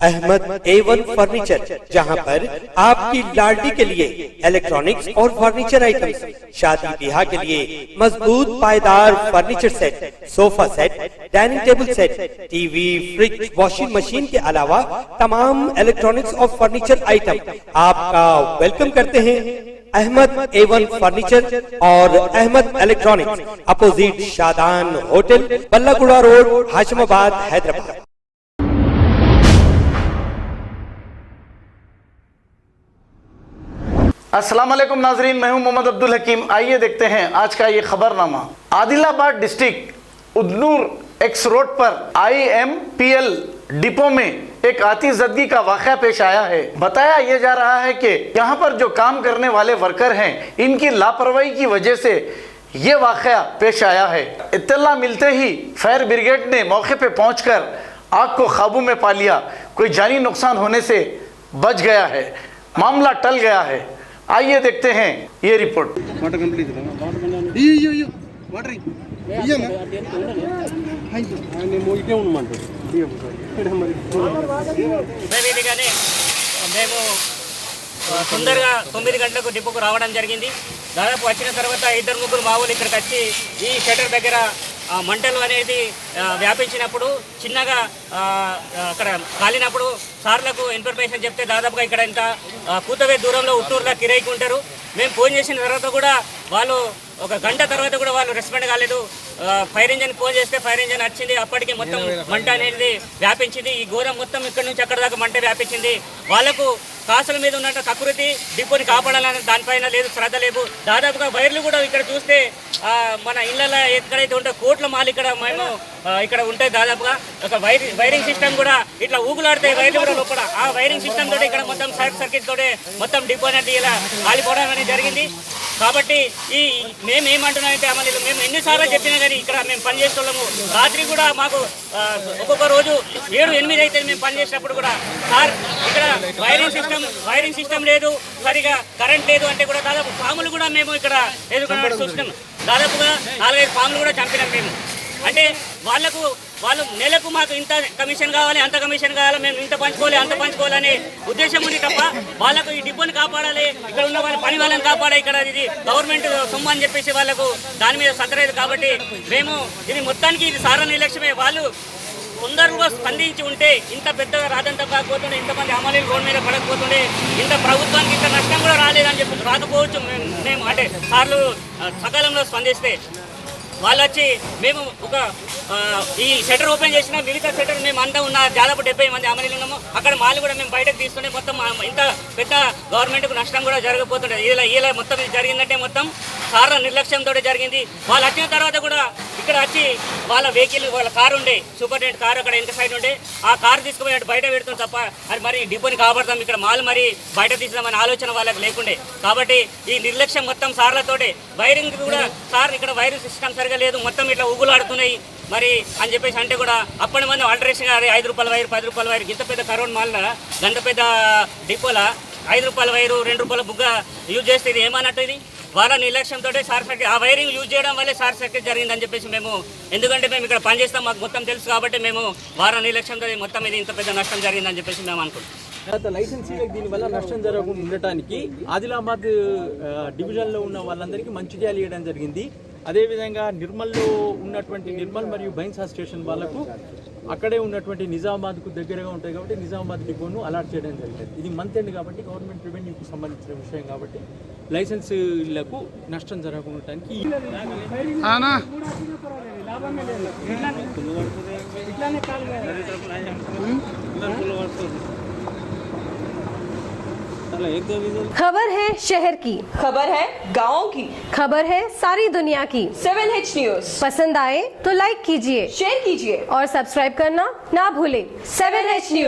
Ahmad A1 furniture, जहां पर आपकी लाडली के लिए इलेक्ट्रॉनिक्स और फर्नीचर आइटम्स, शादी ब्याह के लिए मजबूत पायदार furniture set, sofa set, dining table set, TV, fridge, washing machine के अलावा तमाम इलेक्ट्रॉनिक्स और फर्नीचर आइटम आपका वेलकम करते हैं। अहमद A1 फर्नीचर और Ahmed electronics, opposite Shadan hotel, Ballaguda road, Hashimabad, Hyderabad. अस्सलाम वालेकुम नाजरीन, मैं हूं मोहम्मद अब्दुल हकीम। आइए देखते हैं आज का ये खबरनामा। आदिलाबाद डिस्ट्रिक्ट उदनूर एक्स रोड पर IMPL डिपो में एक आतिशबाजी का वाक़या पेश आया है। बताया यह जा रहा है कि यहाँ पर जो काम करने वाले वर्कर हैं, इनकी लापरवाही की वजह से ये वाक़या पेश आया है। इत्तला मिलते ही फायर ब्रिगेड ने मौके पे पहुंचकर आग को काबू में पा लिया। कोई जानी नुकसान होने से बच गया है, मामला टल गया है। आइए देखते हैं ये रिपोर्ट। మేము తొందరగా 9 గంటలకు డిపోకు రావడం జరిగింది. దాదాపు వచ్చిన తర్వాత 2-3 మావులు ఇక్కడికి వచ్చి ఈ షటర్ దగ్గర మంటలు అనేది వ్యాపించినప్పుడు చిన్నగా అక్కడ కాలినప్పుడు సార్లకు ఇన్ఫర్మేషన్ చెప్తే దాదాపుగా ఇక్కడ ఇంత కూతవే దూరంలో ఉట్టూరులో కిరాయికి ఉంటారు. మేము ఫోన్ చేసిన తర్వాత కూడా వాళ్ళు ఒక గంట తర్వాత కూడా వాళ్ళు రెస్పాండ్ కాలేదు. ఫైర్ ఇంజన్ ఫోన్ చేస్తే ఫైర్ ఇంజన్ వచ్చింది. అప్పటికి మొత్తం మంట అనేది వ్యాపించింది. ఈ ఘోరం మొత్తం ఇక్కడ నుంచి అక్కడ దాకా మంట వ్యాపించింది. వాళ్ళకు కాసుల మీద ఉన్నట్టు ప్రకృతి డిపోని కాపాడాలని దానిపైన లేదు, శ్రద్ధ లేదు. దాదాపుగా వైర్లు కూడా ఇక్కడ చూస్తే మన ఇళ్ళలో ఎక్కడైతే ఉంటే కోట్ల మాలు ఇక్కడ మేము ఇక్కడ ఉంటాయి. దాదాపుగా ఒక వైరింగ్ సిస్టమ్ కూడా ఇట్లా ఊగులాడుతాయి వైర్లు కూడా లోపల. ఆ వైరింగ్ సిస్టమ్ తోటి ఇక్కడ మొత్తం షార్ట్ సర్క్యూట్ తోటి మొత్తం డిపో అనేది ఇలా కాలిపోవడం అనేది జరిగింది. కాబట్టి మేము ఏమంటున్నామంటే అమలు మేము ఎన్నిసార్లు చెప్పినా కానీ ఇక్కడ మేము పనిచేస్తున్నాము. రాత్రి కూడా మాకు ఒక్కొక్క రోజు 7-8 అయితే మేము పనిచేసినప్పుడు కూడా సార్ ఇక్కడ వైరింగ్ సిస్టమ్ లేదు, సరిగా కరెంట్ లేదు అంటే కూడా దాదాపు పాములు కూడా మేము ఇక్కడ ఎదుర్కొన్న చూస్తున్నాం. దాదాపుగా 4-5 పాములు కూడా చంపినాం మేము. అంటే వాళ్ళు నెలకు మాకు ఇంత కమిషన్ కావాలి, అంత కమిషన్ కావాలి, మేము ఇంత పంచుకోవాలి, అంత పంచుకోవాలనే ఉద్దేశం ఉంది తప్ప వాళ్ళకు ఈ డిపోని కాపాడాలి, ఇక్కడ ఉన్న వాళ్ళ పని వాళ్ళని కాపాడాలి, ఇక్కడ ఇది గవర్నమెంట్ సొమ్ము అని చెప్పేసి వాళ్ళకు దాని మీద సతలేదు. కాబట్టి మేము ఇది మొత్తానికి ఇది సారా నిర్లక్ష్యమే. వాళ్ళు తొందరగా స్పందించి ఉంటే ఇంత పెద్దగా రాదంతా కాకపోతుండే, ఇంతమంది అమలు రోడ్ మీద పడకపోతుండే, ఇంత ప్రభుత్వానికి ఇంత నష్టం కూడా రాలేదని చెప్పి రాకపోవచ్చు. మేము అంటే సార్లు సకాలంలో స్పందిస్తే వాళ్ళు వచ్చి మేము ఒక ఈ షటర్ ఓపెన్ చేసిన మిగతా షటర్ మేము అంతా ఉన్న దాదాపు 70 మంది అమలు ఉన్నాము. అక్కడ మాలు కూడా మేము బయటకు తీస్తుంటే మొత్తం ఇంత పెద్ద గవర్నమెంట్కు నష్టం కూడా జరగకపోతుండే. ఇలా మొత్తం జరిగిందంటే మొత్తం సారా నిర్లక్ష్యంతో జరిగింది. వాళ్ళు వచ్చిన తర్వాత కూడా ఇక్కడ వచ్చి వాళ్ళ వెహికల్ వాళ్ళ కారు ఉండే, సూపరింటెండెంట్ కారు అక్కడ వెనక సైడ్ ఉండే, ఆ కారు తీసుకుపోయి బయట పెడుతుంది తప్ప అది మరి డిపోని కాపాడతాం, ఇక్కడ మాలు మరి బయట తీసినామని ఆలోచన వాళ్ళకి లేకుండే. కాబట్టి ఈ నిర్లక్ష్యం మొత్తం సార్లతోటే. వైరింగ్ కూడా సార్ ఇక్కడ వైరింగ్ సిస్టమ్ సరిగా లేదు, మొత్తం ఇట్లా ఉగులాడుతున్నాయి మరి అని చెప్పేసి అంటే కూడా అప్పటి మంది ఆల్టరేషన్ 5 రూపాయల వైర్, 10 రూపాయల వైర్, ఇంత పెద్ద కరోడ్ మాల్ గంట పెద్ద డిపోలా 5 రూపాయల వైరు, 2 రూపాయల బుగ్గ యూజ్ చేస్తే ఇది ఏమన్నట్టు? ఇది వాళ్ళ నిర్లక్ష్యంతో షార్ట్ సర్క్యూట్, ఆ వైరింగ్ యూజ్ చేయడం వల్లే షార్ట్ సర్క్యూట్ జరిగిందని చెప్పేసి మేము, ఎందుకంటే మేము ఇక్కడ పనిచేస్తాం, మాకు మొత్తం తెలుసు కాబట్టి మేము వార నిర్లక్ష్యంతో మొత్తం ఇది ఇంత పెద్ద నష్టం జరిగిందని చెప్పేసి మేము అనుకుంటాం. లైసెన్సీలకు దీనివల్ల నష్టం జరగకుండా ఉండటానికి ఆదిలాబాద్ డివిజన్లో ఉన్న వాళ్ళందరికీ మంచిర్యాల ఇవ్వడం జరిగింది. అదేవిధంగా నిర్మల్లో ఉన్నటువంటి నిర్మల్ మరియు బైన్సా స్టేషన్ వాళ్ళకు అక్కడే ఉన్నటువంటి నిజామాబాద్కు దగ్గరగా ఉంటాయి కాబట్టి నిజామాబాద్ డిపోను అలాట్ చేయడం జరిగింది. ఇది మంత్ ఎండ్ కాబట్టి గవర్నమెంట్ రెవెన్యూకి సంబంధించిన విషయం కాబట్టి లైసెన్సులకు నష్టం జరగకుండటానికి खबर है शहर की, खबर है गाँव की, खबर है सारी दुनिया की। 7H न्यूज पसंद आए तो लाइक कीजिए, शेयर कीजिए और सब्सक्राइब करना ना भूलें। 7H news.